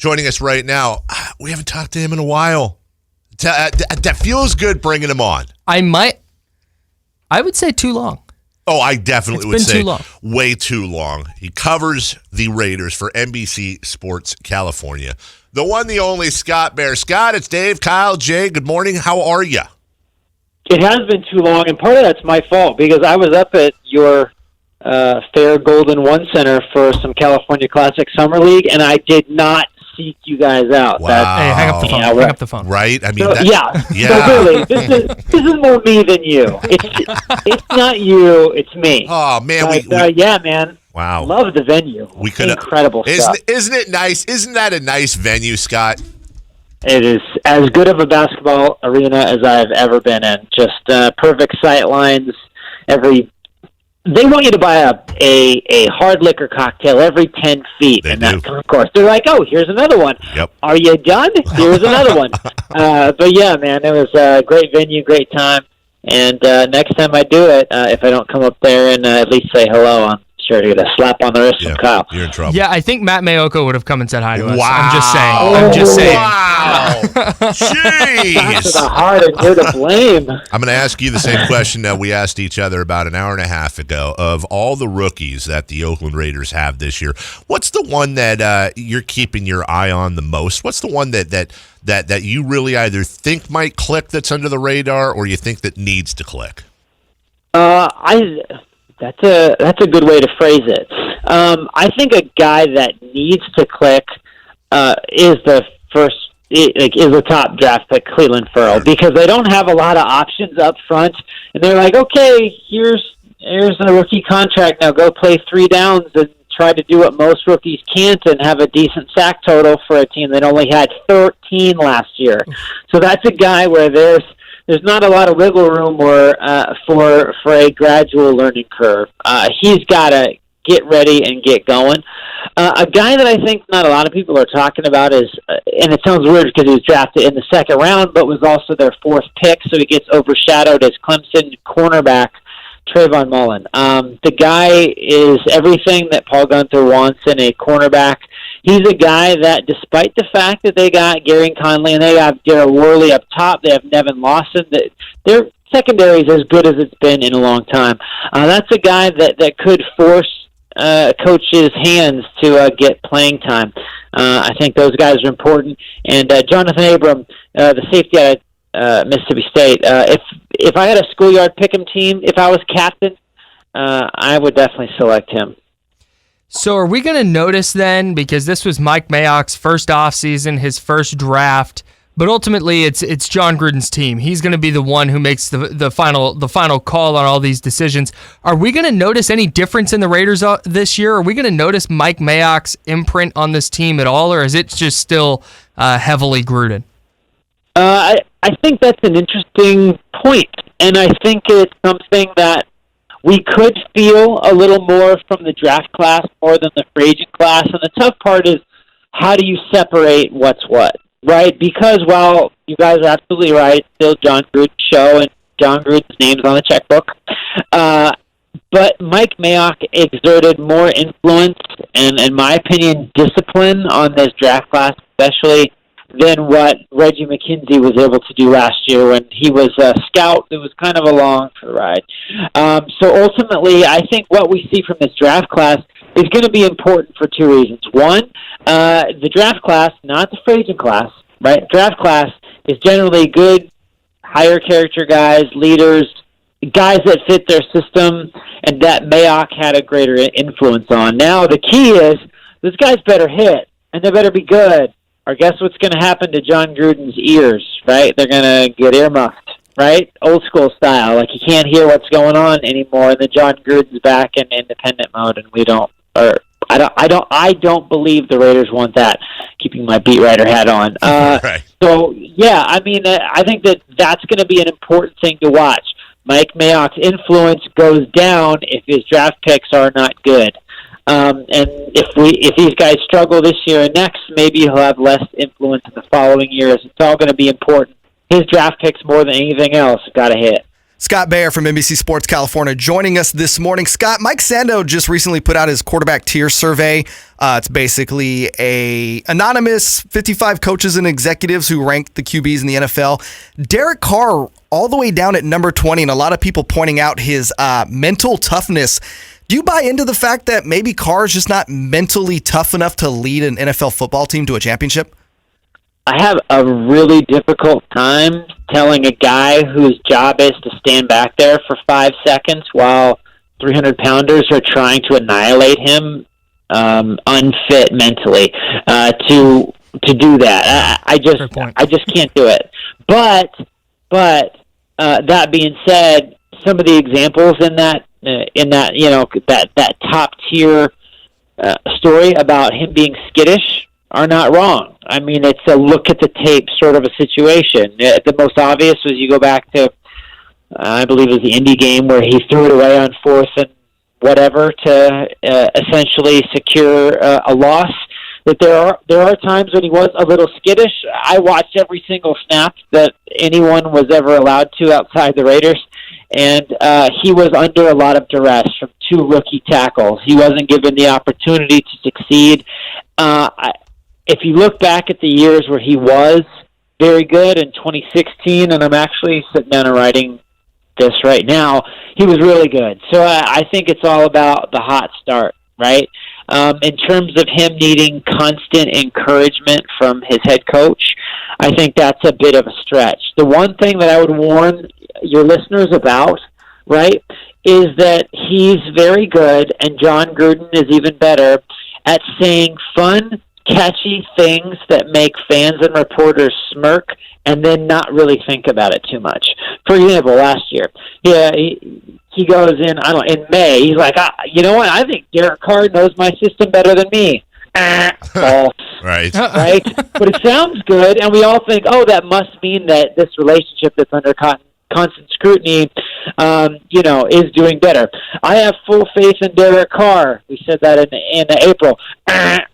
joining us right now. We haven't talked to him in a while. That feels good bringing him on. I would say too long. Oh, I definitely would been say too long. Way too long. He covers the Raiders for NBC Sports California. The one, the only Scott Bair. Scott, it's Dave, Kyle, Jay. Good morning. How are you? It has been too long, and part of that's my fault because I was up at your Fair Golden One Center for some California Classic Summer League, and I did not seek you guys out. Wow. Hey, hang up the phone. Yeah, hang up the phone. Right? I mean, So really, this is more me than you. It's not you, it's me. Oh, man. But, yeah, man. Wow. Love the venue. We could incredible stuff. Isn't it nice? Isn't that a nice venue, Scott? It is as good of a basketball arena as I've ever been in. Just perfect sight lines. They want you to buy a hard liquor cocktail every 10 feet in that concourse. They're like, oh, here's another one. Yep. Are you done? Here's another one. But yeah, man, it was a great venue, great time. And next time I do it, if I don't come up there and at least say hello, I'm sure to get a slap on the wrist from Kyle. You're in trouble. Yeah, I think Matt Mayock would have come and said hi to us. Wow. I'm just saying. Wow. Jeez. Back to the heart, and you're to blame. I'm going to ask you the same question that we asked each other about an hour and a half ago. Of all the rookies that the Oakland Raiders have this year, what's the one that you're keeping your eye on the most? What's the one that you really either think might click that's under the radar or you think that needs to click? That's a good way to phrase it. I think a guy that needs to click is the top draft pick, Cleveland Ferrell, because they don't have a lot of options up front, and they're like, okay, here's a rookie contract, now go play 3 downs and try to do what most rookies can't and have a decent sack total for a team that only had 13 last year. So that's a guy where there's not a lot of wiggle room or for a gradual learning curve. He's got to get ready and get going. A guy that I think not a lot of people are talking about is, and it sounds weird because he was drafted in the second round, but was also their 4th pick, so he gets overshadowed as Clemson cornerback Trayvon Mullen. The guy is everything that Paul Gunther wants in a cornerback. He's a guy that, despite the fact that they got Gary Conley and they have Darren Waller up top, they have Nevin Lawson, their secondary is as good as it's been in a long time. That's a guy that could force coaches' hands to get playing time. I think those guys are important. And Jonathan Abram, the safety out of Mississippi State, if I had a schoolyard pick'em team, if I was captain, I would definitely select him. So are we going to notice then, because this was Mike Mayock's first offseason, his first draft, but ultimately it's John Gruden's team. He's going to be the one who makes the final call on all these decisions. Are we going to notice any difference in the Raiders this year? Are we going to notice Mike Mayock's imprint on this team at all, or is it just still heavily Gruden? I think that's an interesting point, and I think it's something that we could feel a little more from the draft class more than the free agent class. And the tough part is, how do you separate what's what, right? Because while you guys are absolutely right, still John Gruden's show and John Gruden's name's on the checkbook. But Mike Mayock exerted more influence and, in my opinion, discipline on this draft class, especially than what Reggie McKenzie was able to do last year when he was a scout. It was kind of along for the ride. So ultimately, I think what we see from this draft class is going to be important for 2 reasons. One, the draft class, not the free agent class, right? Draft class is generally good, higher character guys, leaders, guys that fit their system, and that Mayock had a greater influence on. Now, the key is, those guys better hit, and they better be good. Or guess what's going to happen to John Gruden's ears, right? They're going to get earmuffed, right? Old school style. Like, you can't hear what's going on anymore, and then John Gruden's back in independent mode, and I don't believe the Raiders want that, keeping my beat writer hat on. Right. So, yeah, I mean, I think that's going to be an important thing to watch. Mike Mayock's influence goes down if his draft picks are not good. And if these guys struggle this year and next, maybe he'll have less influence in the following years. It's all going to be important. His draft picks, more than anything else, got to hit. Scott Bair from NBC Sports California joining us this morning. Scott, Mike Sando just recently put out his quarterback tier survey. It's basically a anonymous 55 coaches and executives who rank the QBs in the NFL. Derek Carr all the way down at number 20, and a lot of people pointing out his mental toughness. Do you buy into the fact that maybe Carr is just not mentally tough enough to lead an NFL football team to a championship? I have a really difficult time telling a guy whose job is to stand back there for 5 seconds while 300-pounders are trying to annihilate him, unfit mentally to do that. I just can't do it. But that being said, some of the examples in that that top tier story about him being skittish are not wrong. I mean, it's a look at the tape sort of a situation. The most obvious was you go back to, I believe it was the Indy game where he threw it away on 4th and whatever to essentially secure a loss. That there are times when he was a little skittish. I watched every single snap that anyone was ever allowed to outside the Raiders, and he was under a lot of duress from 2 rookie tackles. He wasn't given the opportunity to succeed. If you look back at the years where he was very good in 2016, and I'm actually sitting down and writing this right now, he was really good. So I think it's all about the hot start, right? In terms of him needing constant encouragement from his head coach, I think that's a bit of a stretch. The one thing that I would warn your listeners about, right, is that he's very good, and John Gruden is even better at saying fun, catchy things that make fans and reporters smirk and then not really think about it too much. For example, last year, he goes in May, he's like, you know what, I think Derek Carr knows my system better than me. False. Right. Right? But it sounds good, and we all think, that must mean that this relationship that's under constant scrutiny, is doing better. I have full faith in Derek Carr. We said that in April.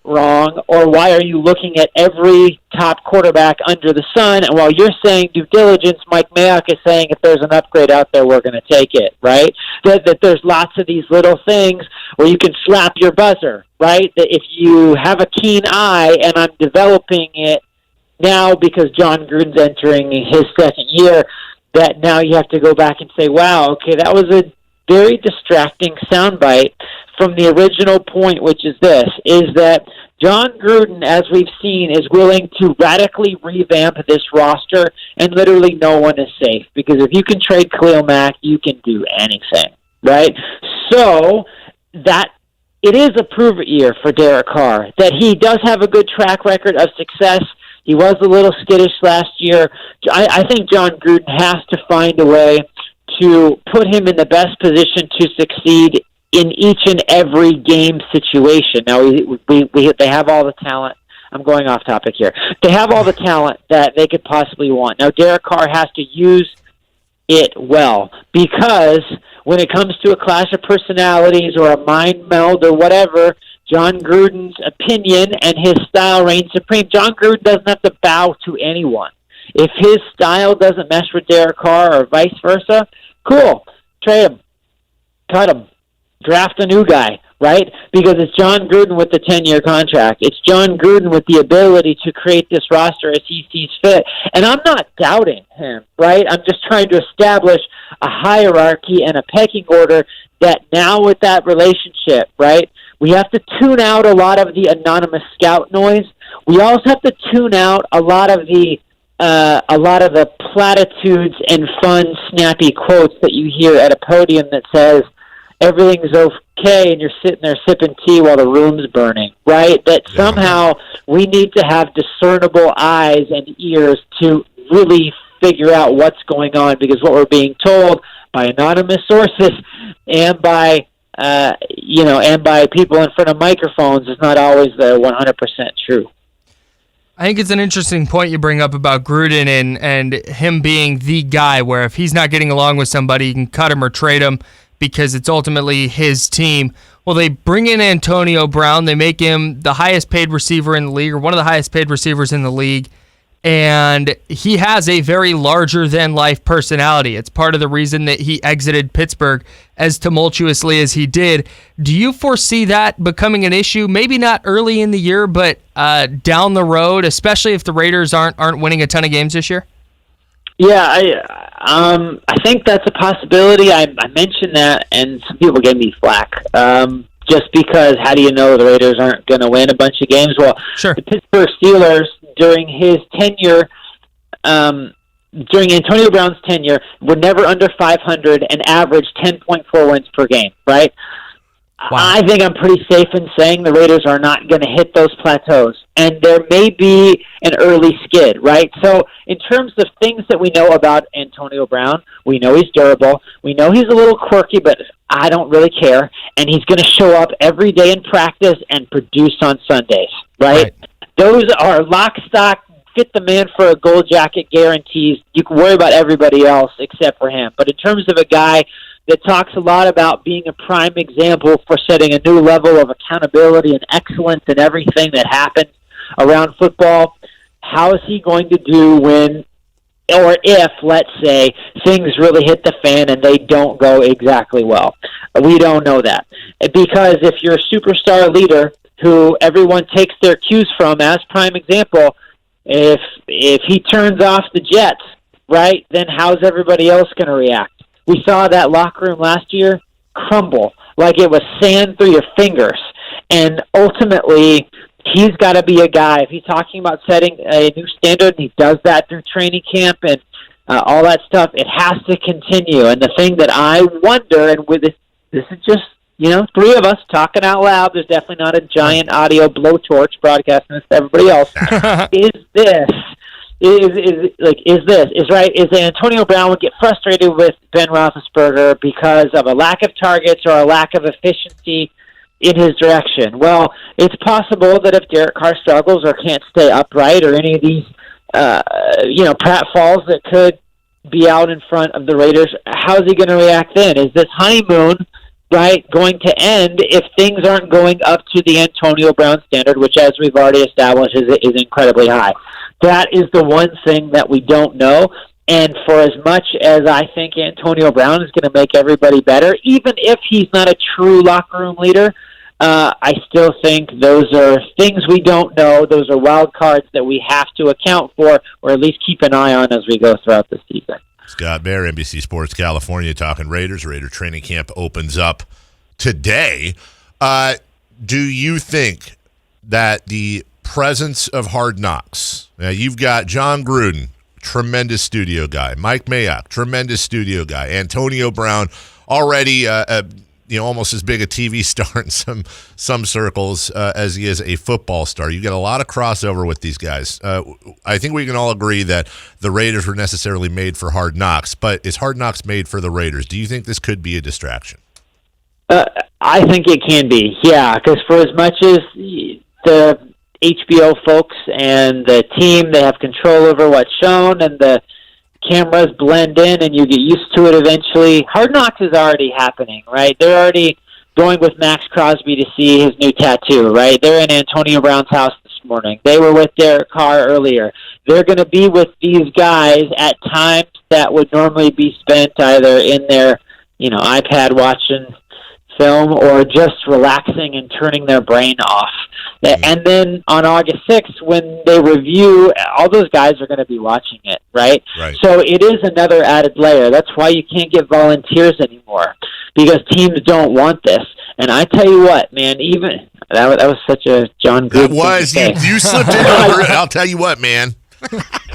Wrong. Or why are you looking at every top quarterback under the sun? And while you're saying due diligence, Mike Mayock is saying if there's an upgrade out there, we're going to take it, right? That there's lots of these little things where you can slap your buzzer, right? That if you have a keen eye, and I'm developing it now because John Gruden's entering his second year, that now you have to go back and say, wow, okay, that was a very distracting soundbite from the original point, which is this, is that John Gruden, as we've seen, is willing to radically revamp this roster, and literally no one is safe. Because if you can trade Khalil Mack, you can do anything, right? So that it is a prove-it year for Derek Carr, that he does have a good track record of success. He was a little skittish last year. I think John Gruden has to find a way to put him in the best position to succeed in each and every game situation. Now, they have all the talent. I'm going off topic here. They have all the talent that they could possibly want. Now, Derek Carr has to use it well, because when it comes to a clash of personalities or a mind meld or whatever, John Gruden's opinion and his style reigns supreme. John Gruden doesn't have to bow to anyone. If his style doesn't mesh with Derek Carr or vice versa, cool. Trade him. Cut him. Draft a new guy, right? Because it's John Gruden with the 10-year contract. It's John Gruden with the ability to create this roster as he sees fit. And I'm not doubting him, right? I'm just trying to establish a hierarchy and a pecking order that now with that relationship, right, we have to tune out a lot of the anonymous scout noise. We also have to tune out a lot of the platitudes and fun, snappy quotes that you hear at a podium that says everything's okay and you're sitting there sipping tea while the room's burning, right? That somehow we need to have discernible eyes and ears to really figure out what's going on, because what we're being told by anonymous sources and by people in front of microphones is not always the 100% true. I think it's an interesting point you bring up about Gruden and him being the guy where if he's not getting along with somebody, you can cut him or trade him because it's ultimately his team. Well, they bring in Antonio Brown. They make him the highest paid receiver in the league, or one of the highest paid receivers in the league. and he has a very larger-than-life personality. It's part of the reason that he exited Pittsburgh as tumultuously as he did. Do you foresee that becoming an issue? Maybe not early in the year, but down the road, especially if the Raiders aren't winning a ton of games this year? Yeah, I think that's a possibility. I mentioned that, and some people gave me flack. Just because, how do you know the Raiders aren't going to win a bunch of games? Well, sure. The Pittsburgh Steelers, during his tenure, during Antonio Brown's tenure, were never under 500 and averaged 10.4 wins per game, right? Wow. I think I'm pretty safe in saying the Raiders are not going to hit those plateaus, and there may be an early skid, right? So in terms of things that we know about Antonio Brown, we know he's durable. We know he's a little quirky, but I don't really care, and he's going to show up every day in practice and produce on Sundays, right? Those are lock, stock, fit the man for a gold jacket guarantees. You can worry about everybody else except for him. But in terms of a guy that talks a lot about being a prime example for setting a new level of accountability and excellence in everything that happens around football, how is he going to do when, or if, let's say, things really hit the fan and they don't go exactly well? We don't know that. Because if you're a superstar leader who everyone takes their cues from as prime example, if he turns off the Jets, right, then how's everybody else going to react? We saw that locker room last year crumble like it was sand through your fingers. And ultimately, he's got to be a guy. If he's talking about setting a new standard, and he does that through training camp and all that stuff, it has to continue. And the thing that I wonder, and with this is just, three of us talking out loud, there's definitely not a giant audio blowtorch broadcasting this to everybody else, is Antonio Brown would get frustrated with Ben Roethlisberger because of a lack of targets or a lack of efficiency in his direction. Well, it's possible that if Derek Carr struggles or can't stay upright or any of these, pratfalls that could be out in front of the Raiders, how is he going to react then? Is this honeymoon, right, going to end if things aren't going up to the Antonio Brown standard, which, as we've already established, is incredibly high? That is the one thing that we don't know. And for as much as I think Antonio Brown is going to make everybody better, even if he's not a true locker room leader, I still think those are things we don't know. Those are wild cards that we have to account for, or at least keep an eye on as we go throughout the season. Scott Bair, NBC Sports California, talking Raiders. Raider training camp opens up today. Do you think that the presence of Hard Knocks, now you've got John Gruden, tremendous studio guy, Mike Mayock, tremendous studio guy, Antonio Brown, already almost as big a TV star in some circles as he is a football star. You get a lot of crossover with these guys. I think we can all agree that the Raiders were necessarily made for Hard Knocks, but is Hard Knocks made for the Raiders? Do you think this could be a distraction? I think it can be, yeah, because for as much as the HBO folks and the team, they have control over what's shown, and the cameras blend in and you get used to it eventually. Hard Knocks is already happening, right? They're already going with Max Crosby to see his new tattoo, right? They're in Antonio Brown's house this morning. They were with Derek Carr earlier. They're going to be with these guys at times that would normally be spent either in their, iPad watching film or just relaxing and turning their brain off. And then on August 6th, when they review, all those guys are going to be watching it, right? So it is another added layer. That's why you can't get volunteers anymore, because teams don't want this. And I tell you what, man, even that was such a John Gruden thing to say. You slipped into it. I'll tell you what, man.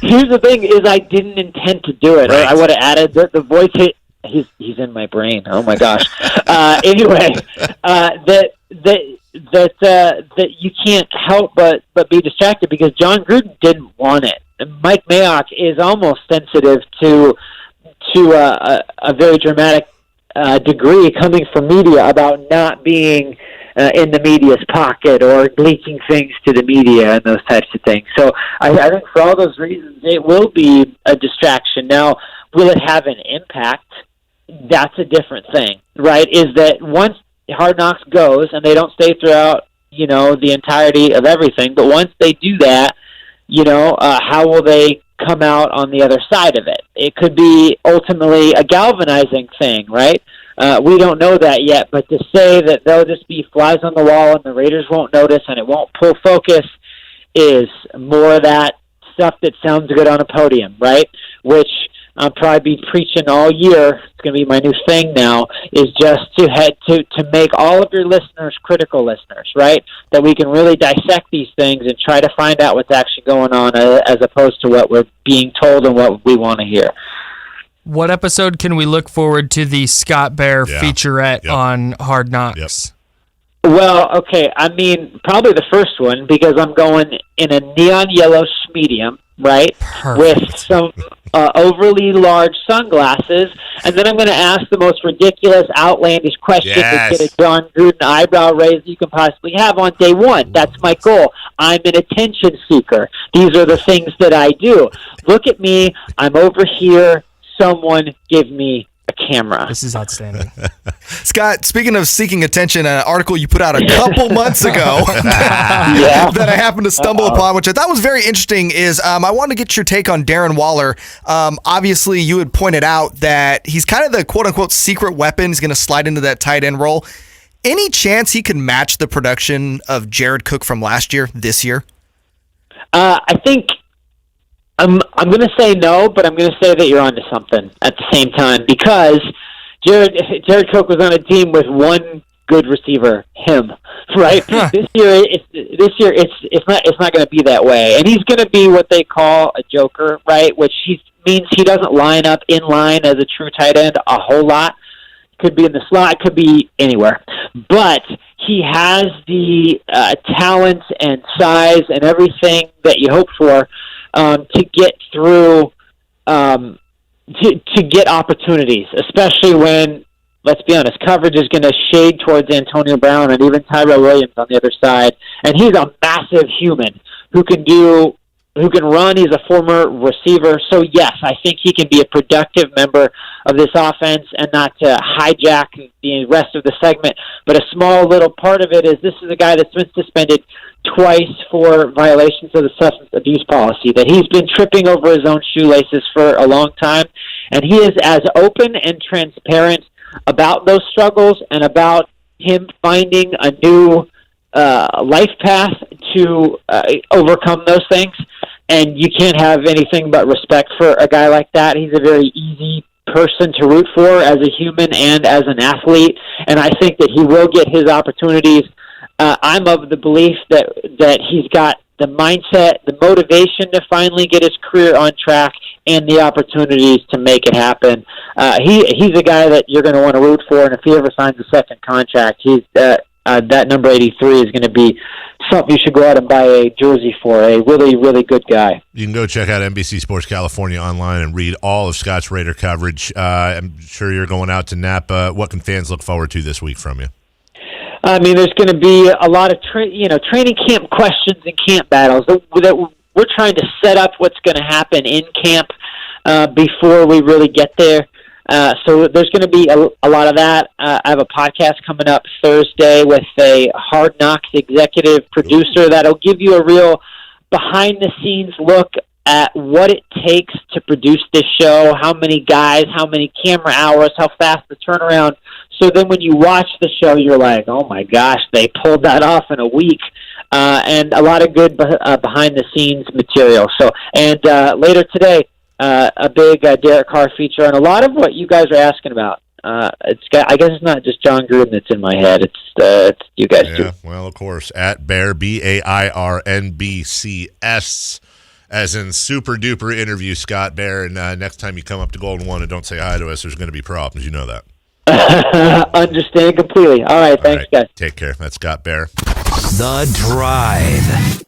Here's the thing: is I didn't intend to do it. Right. I would have added the voice hit. He's in my brain. Oh my gosh. Anyway, that you can't help but be distracted because John Gruden didn't want it. And Mike Mayock is almost sensitive to a very dramatic degree coming from media about not being in the media's pocket or leaking things to the media and those types of things. So I think for all those reasons, it will be a distraction. Now, will it have an impact? That's a different thing, right? Is that once Hard Knocks goes, and they don't stay throughout, the entirety of everything, but once they do that, how will they come out on the other side of it? It could be ultimately a galvanizing thing, right? We don't know that yet, but to say that they'll just be flies on the wall and the Raiders won't notice and it won't pull focus is more of that stuff that sounds good on a podium, right? Which I'll probably be preaching all year. It's going to be my new thing now, is just to make all of your listeners critical listeners, right? That we can really dissect these things and try to find out what's actually going on as opposed to what we're being told and what we want to hear. What episode can we look forward to the Scott Bair featurette on Hard Knocks? Well, okay, I mean, probably the first one, because I'm going in a neon yellow medium, right? Perfect. With some overly large sunglasses, and then I'm going to ask the most ridiculous, outlandish question to get a John Gruden eyebrow raise you can possibly have on day one. That's my goal. I'm an attention seeker. These are the things that I do. Look at me. I'm over here. Someone give me a camera. This is outstanding. Scott, speaking of seeking attention, an article you put out a couple months ago that I happened to stumble upon, which I thought was very interesting, is I wanted to get your take on Darren Waller. Obviously, you had pointed out that he's kind of the quote-unquote secret weapon. He's going to slide into that tight end role. Any chance he can match the production of Jared Cook from last year, this year? I think I'm going to say no, but I'm going to say that you're onto something at the same time, because Jared Cook was on a team with one good receiver, him, right? This year it's not going to be that way, and he's going to be what they call a joker, right? Which means he doesn't line up in line as a true tight end a whole lot. Could be in the slot, could be anywhere, but he has the talent and size and everything that you hope for to get through, to get opportunities, especially when, let's be honest, coverage is going to shade towards Antonio Brown and even Tyrell Williams on the other side. And he's a massive human who can run. He's a former receiver. So, yes, I think he can be a productive member of this offense, and not to hijack the rest of the segment. But a small little part of it is this is a guy that's been suspended twice for violations of the substance abuse policy, that he's been tripping over his own shoelaces for a long time. And he is as open and transparent about those struggles and about him finding a new life path to overcome those things. And you can't have anything but respect for a guy like that. He's a very easy person to root for as a human and as an athlete, and I think that he will get his opportunities. I'm of the belief that he's got the mindset, the motivation to finally get his career on track, and the opportunities to make it happen. He's a guy that you're going to want to root for, and if he ever signs a second contract, that number 83 is going to be something you should go out and buy a jersey for. A really, really good guy. You can go check out NBC Sports California online and read all of Scott's Raider coverage. I'm sure you're going out to Napa. What can fans look forward to this week from you? I mean, there's going to be a lot of training camp questions and camp battles. We're trying to set up what's going to happen in camp before we really get there. So there's going to be a lot of that. I have a podcast coming up Thursday with a Hard Knocks executive producer that'll give you a real behind-the-scenes look at what it takes to produce this show, how many guys, how many camera hours, how fast the turnaround. So then when you watch the show, you're like, oh my gosh, they pulled that off in a week. And a lot of good behind-the-scenes material. So, and later today, a big Derek Carr feature, and a lot of what you guys are asking about. I guess it's not just John Gruden that's in my head. It's you guys too. Yeah, well, of course, at Bair, Bair NBCS, as in super duper interview Scott Bair. And next time you come up to Golden One and don't say hi to us, there's going to be problems. You know that. Understand completely. All right, thanks, guys. Take care. That's Scott Bair. The Drive.